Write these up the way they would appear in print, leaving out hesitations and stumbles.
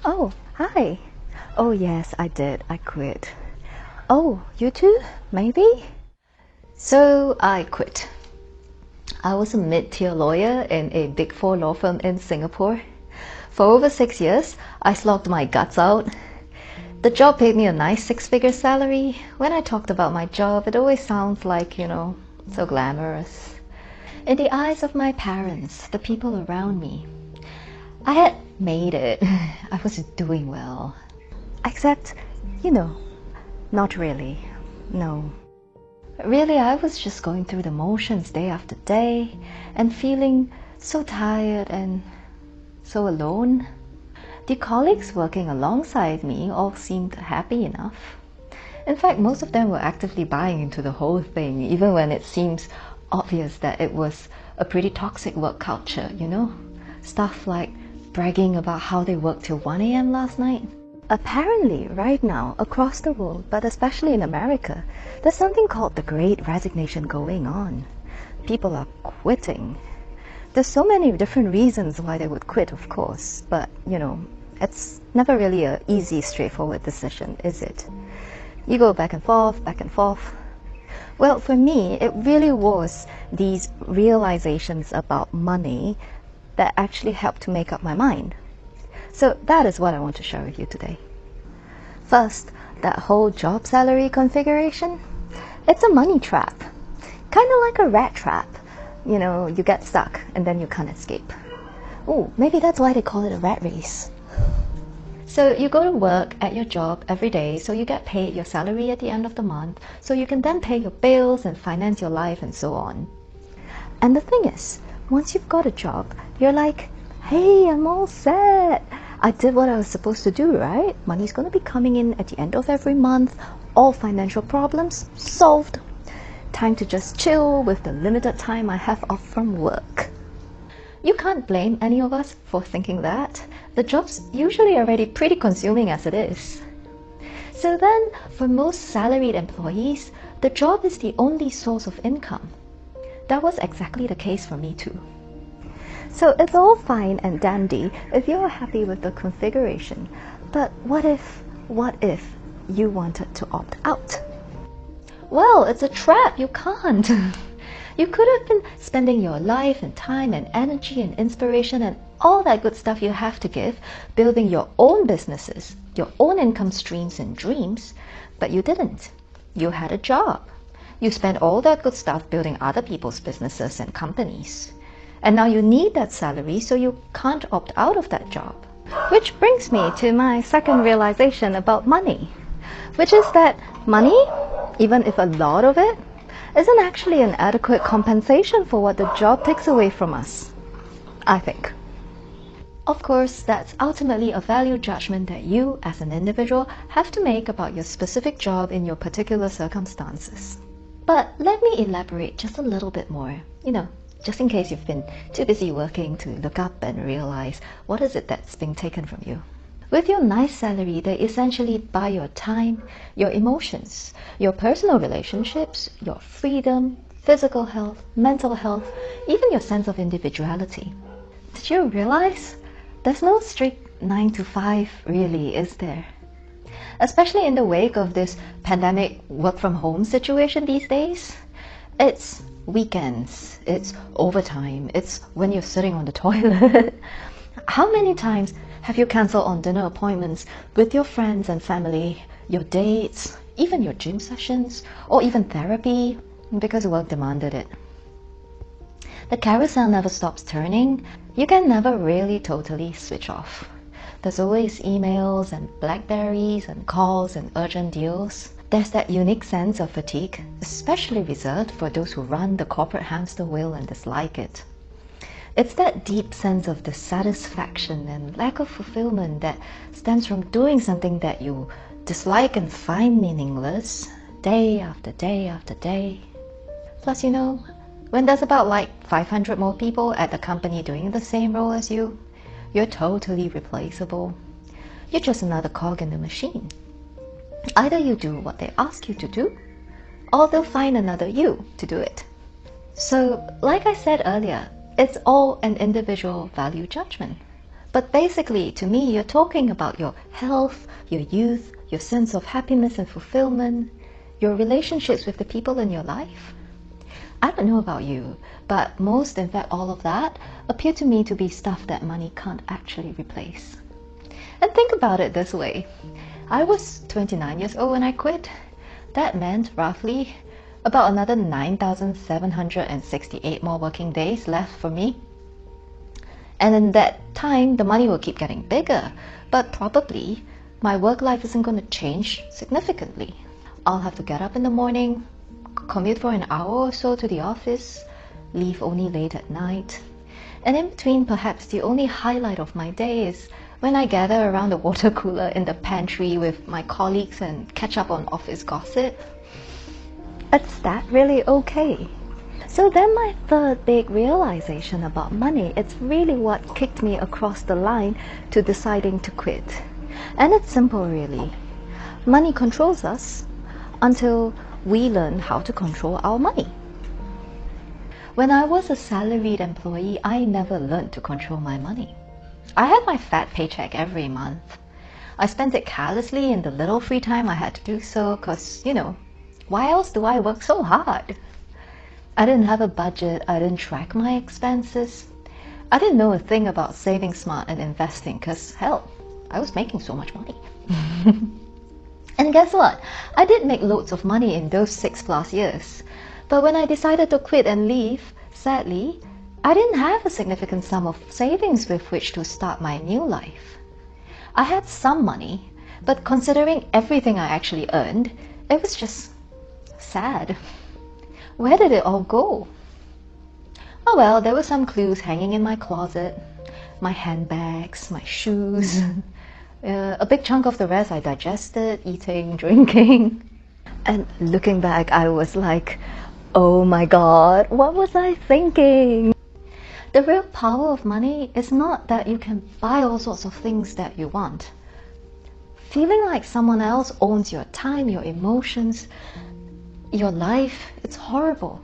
Oh, hi. Oh, yes, I did. I quit. Oh, you too? Maybe? So I quit. I was a mid-tier lawyer in a Big Four law firm in Singapore. For over 6 years, I slogged my guts out. The job paid me a nice six-figure salary. When I talked about my job, it always sounds like, so glamorous. In the eyes of my parents, the people around me, I had made it. I was doing well. Except, not really. No. Really, I was just going through the motions day after day and feeling so tired and so alone. The colleagues working alongside me all seemed happy enough. In fact, most of them were actively buying into the whole thing, even when it seems obvious that it was a pretty toxic work culture, Stuff like bragging about how they worked till 1 a.m. last night. Apparently, right now, across the world, but especially in America, there's something called the Great Resignation going on. People are quitting. There's so many different reasons why they would quit, of course, but, it's never really an easy, straightforward decision, is it? You go back and forth, back and forth. Well, for me, it really was these realizations about money that actually helped to make up my mind. So that is what I want to share with you today. First, that whole job salary configuration, it's a money trap. Kind of like a rat trap. You get stuck and then you can't escape. Oh, maybe that's why they call it a rat race. So you go to work at your job every day, so you get paid your salary at the end of the month, so you can then pay your bills and finance your life and so on. And the thing is, once you've got a job, you're like, hey, I'm all set. I did what I was supposed to do, right? Money's going to be coming in at the end of every month. All financial problems solved. Time to just chill with the limited time I have off from work. You can't blame any of us for thinking that. The job's usually already pretty consuming as it is. So then, for most salaried employees, the job is the only source of income. That was exactly the case for me too. So it's all fine and dandy if you're happy with the configuration. But what if you wanted to opt out? Well, it's a trap. You can't. You could have been spending your life and time and energy and inspiration and all that good stuff you have to give, building your own businesses, your own income streams and dreams, but you didn't. You had a job. You spent all that good stuff building other people's businesses and companies. And now you need that salary, so you can't opt out of that job. Which brings me to my second realization about money, which is that money, even if a lot of it, isn't actually an adequate compensation for what the job takes away from us, I think. Of course, that's ultimately a value judgment that you, as an individual, have to make about your specific job in your particular circumstances. But let me elaborate just a little bit more, just in case you've been too busy working to look up and realize what is it that's being taken from you. With your nice salary, they essentially buy your time, your emotions, your personal relationships, your freedom, physical health, mental health, even your sense of individuality. Did you realize there's no strict 9 to 5 really, is there? Especially in the wake of this pandemic work from home situation these days. It's weekends, it's overtime, it's when you're sitting on the toilet. How many times have you cancelled on dinner appointments with your friends and family, your dates, even your gym sessions, or even therapy, because work demanded it? The carousel never stops turning. You can never really totally switch off. There's always emails and Blackberries and calls and urgent deals. There's that unique sense of fatigue, especially reserved for those who run the corporate hamster wheel and dislike it. It's that deep sense of dissatisfaction and lack of fulfillment that stems from doing something that you dislike and find meaningless day after day after day. Plus, when there's about 500 more people at the company doing the same role as you, you're totally replaceable. You're just another cog in the machine. Either you do what they ask you to do, or they'll find another you to do it. So, like I said earlier, it's all an individual value judgment. But basically, to me, you're talking about your health, your youth, your sense of happiness and fulfillment, your relationships with the people in your life. I don't know about you, but most, in fact, all of that appear to me to be stuff that money can't actually replace. And think about it this way. I was 29 years old when I quit. That meant roughly about another 9,768 more working days left for me. And in that time, the money will keep getting bigger, but probably my work life isn't going to change significantly. I'll have to get up in the morning, commute for an hour or so to the office, leave only late at night. And in between, perhaps the only highlight of my day is when I gather around the water cooler in the pantry with my colleagues and catch up on office gossip. Is that really okay? So then my third big realization about money, it's really what kicked me across the line to deciding to quit. And it's simple really. Money controls us until we learn how to control our money. When I was a salaried employee, I never learned to control my money. I had my fat paycheck every month. I spent it carelessly in the little free time I had to do so because, why else do I work so hard? I didn't have a budget, I didn't track my expenses. I didn't know a thing about saving smart and investing because, hell, I was making so much money. And guess what? I did make loads of money in those 6+ years. But when I decided to quit and leave, sadly, I didn't have a significant sum of savings with which to start my new life. I had some money, but considering everything I actually earned, it was just sad. Where did it all go? Oh well, there were some clues hanging in my closet. My handbags, my shoes. A big chunk of the rest I digested, eating, drinking. And looking back, I was like, oh my God, what was I thinking? The real power of money is not that you can buy all sorts of things that you want. Feeling like someone else owns your time, your emotions, your life, it's horrible.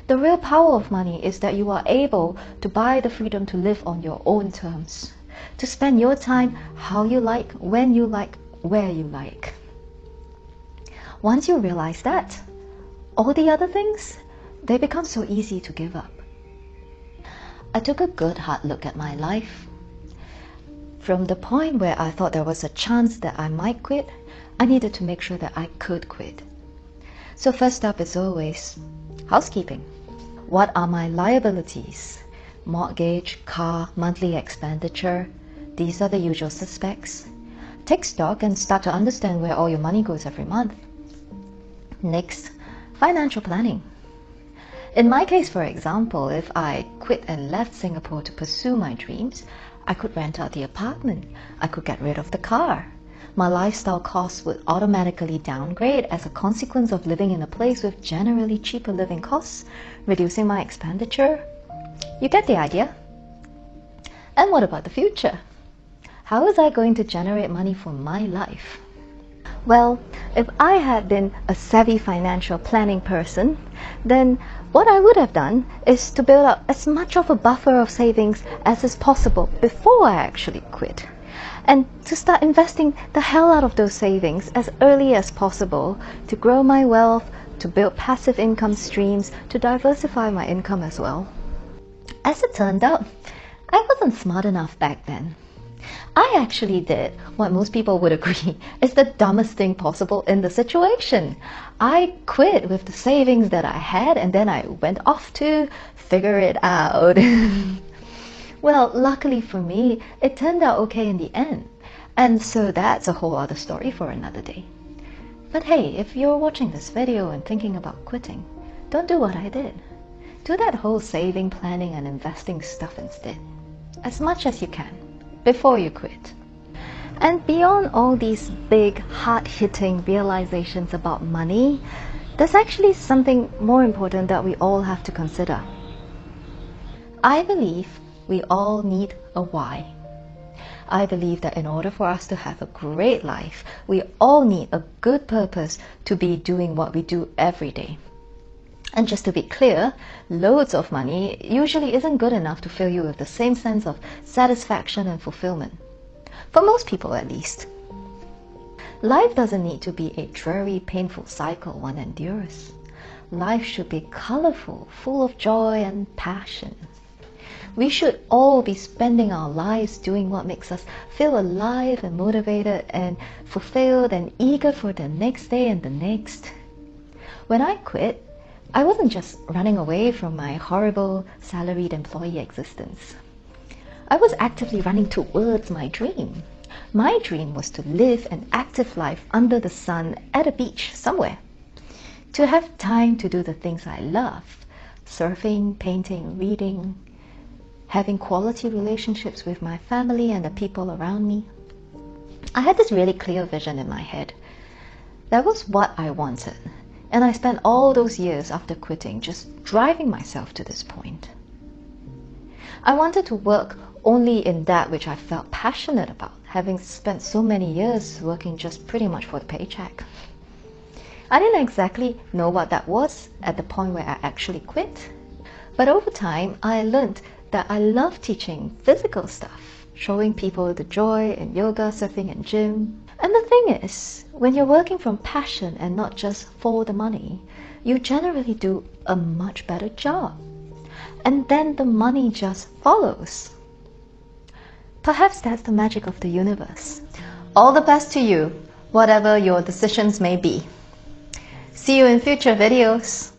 The real power of money is that you are able to buy the freedom to live on your own terms, to spend your time how you like, when you like, where you like. Once you realize that, all the other things, they become so easy to give up. I took a good hard look at my life. From the point where I thought there was a chance that I might quit, I needed to make sure that I could quit. So first up is always housekeeping. What are my liabilities? Mortgage, car, monthly expenditure. These are the usual suspects. Take stock and start to understand where all your money goes every month. Next, financial planning. In my case, for example, if I quit and left Singapore to pursue my dreams, I could rent out the apartment. I could get rid of the car. My lifestyle costs would automatically downgrade as a consequence of living in a place with generally cheaper living costs, reducing my expenditure. You get the idea? And what about the future? How was I going to generate money for my life? Well, if I had been a savvy financial planning person, then what I would have done is to build up as much of a buffer of savings as is possible before I actually quit. And to start investing the hell out of those savings as early as possible to grow my wealth, to build passive income streams, to diversify my income as well. As it turned out, I wasn't smart enough back then. I actually did what most people would agree is the dumbest thing possible in the situation. I quit with the savings that I had and then I went off to figure it out. Well, luckily for me, it turned out okay in the end. And so that's a whole other story for another day. But hey, if you're watching this video and thinking about quitting, don't do what I did. Do that whole saving, planning and investing stuff instead. As much as you can before you quit. And beyond all these big, hard-hitting realizations about money, there's actually something more important that we all have to consider. I believe we all need a why. I believe that in order for us to have a great life, we all need a good purpose to be doing what we do every day. And just to be clear, loads of money usually isn't good enough to fill you with the same sense of satisfaction and fulfillment. For most people, at least. Life doesn't need to be a dreary, painful cycle one endures. Life should be colorful, full of joy and passion. We should all be spending our lives doing what makes us feel alive and motivated and fulfilled and eager for the next day and the next. When I quit, I wasn't just running away from my horrible salaried employee existence. I was actively running towards my dream. My dream was to live an active life under the sun at a beach somewhere. To have time to do the things I love, surfing, painting, reading, having quality relationships with my family and the people around me. I had this really clear vision in my head. That was what I wanted. And I spent all those years after quitting just driving myself to this point. I wanted to work only in that which I felt passionate about, having spent so many years working just pretty much for the paycheck. I didn't exactly know what that was at the point where I actually quit. But over time, I learned that I love teaching physical stuff, showing people the joy in yoga, surfing, and gym. And the thing is, when you're working from passion and not just for the money, you generally do a much better job. And then the money just follows. Perhaps that's the magic of the universe. All the best to you, whatever your decisions may be. See you in future videos.